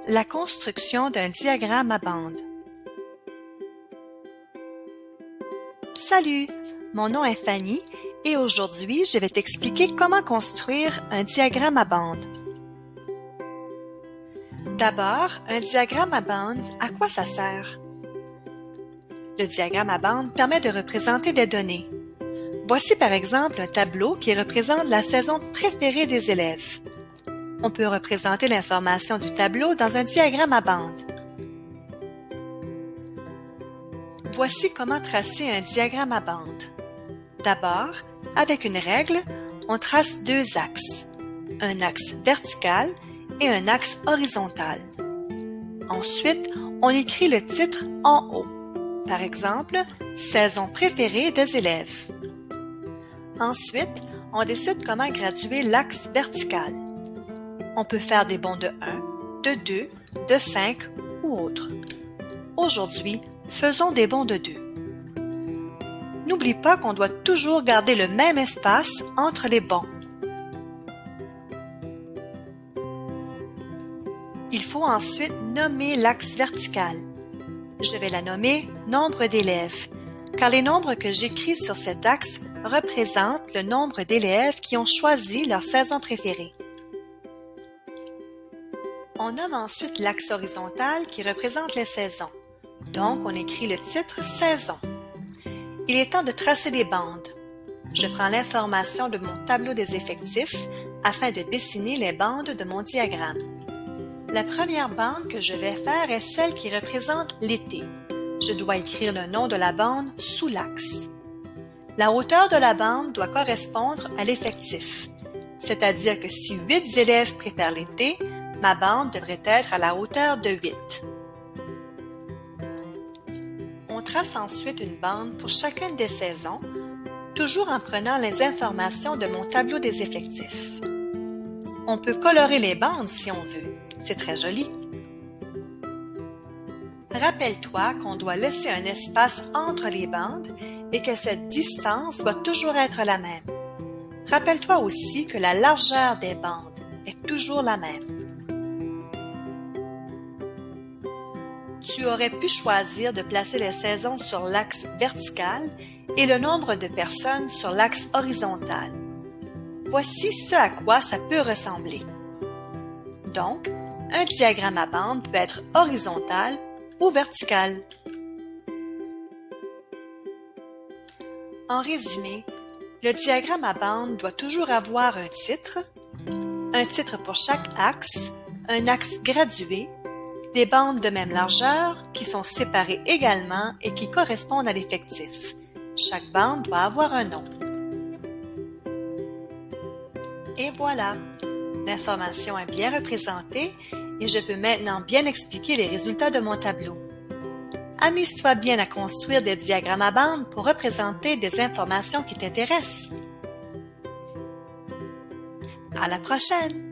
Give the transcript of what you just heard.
La construction d'un diagramme à bande. Salut, mon nom est Fanny et aujourd'hui je vais t'expliquer comment construire un diagramme à bande. D'abord, un diagramme à bande, à quoi ça sert? Le diagramme à bande permet de représenter des données. Voici par exemple un tableau qui représente la saison préférée des élèves. On peut représenter l'information du tableau dans un diagramme à bande. Voici comment tracer un diagramme à bande. D'abord, avec une règle, on trace deux axes, un axe vertical et un axe horizontal. Ensuite, on écrit le titre en haut. Par exemple, « Saison préférée des élèves ». Ensuite, on décide comment graduer l'axe vertical. On peut faire des bonds de 1, de 2, de 5 ou autres. Aujourd'hui, faisons des bonds de 2. N'oublie pas qu'on doit toujours garder le même espace entre les bonds. Il faut ensuite nommer l'axe vertical. Je vais la nommer « nombre d'élèves » car les nombres que j'écris sur cet axe représentent le nombre d'élèves qui ont choisi leur saison préférée. On nomme ensuite l'axe horizontal qui représente les saisons. Donc, on écrit le titre « Saison ». Il est temps de tracer des bandes. Je prends l'information de mon tableau des effectifs afin de dessiner les bandes de mon diagramme. La première bande que je vais faire est celle qui représente l'été. Je dois écrire le nom de la bande sous l'axe. La hauteur de la bande doit correspondre à l'effectif, c'est-à-dire que si 8 élèves préfèrent l'été, ma bande devrait être à la hauteur de 8. On trace ensuite une bande pour chacune des saisons, toujours en prenant les informations de mon tableau des effectifs. On peut colorer les bandes si on veut, c'est très joli. Rappelle-toi qu'on doit laisser un espace entre les bandes et que cette distance doit toujours être la même. Rappelle-toi aussi que la largeur des bandes est toujours la même. Tu aurais pu choisir de placer les saisons sur l'axe vertical et le nombre de personnes sur l'axe horizontal. Voici ce à quoi ça peut ressembler. Donc, un diagramme à bande peut être horizontal ou vertical. En résumé, le diagramme à bande doit toujours avoir un titre pour chaque axe, un axe gradué, des bandes de même largeur qui sont séparées également et qui correspondent à l'effectif. Chaque bande doit avoir un nom. Et voilà, l'information est bien représentée et je peux maintenant bien expliquer les résultats de mon tableau. Amuse-toi bien à construire des diagrammes à bande pour représenter des informations qui t'intéressent. À la prochaine!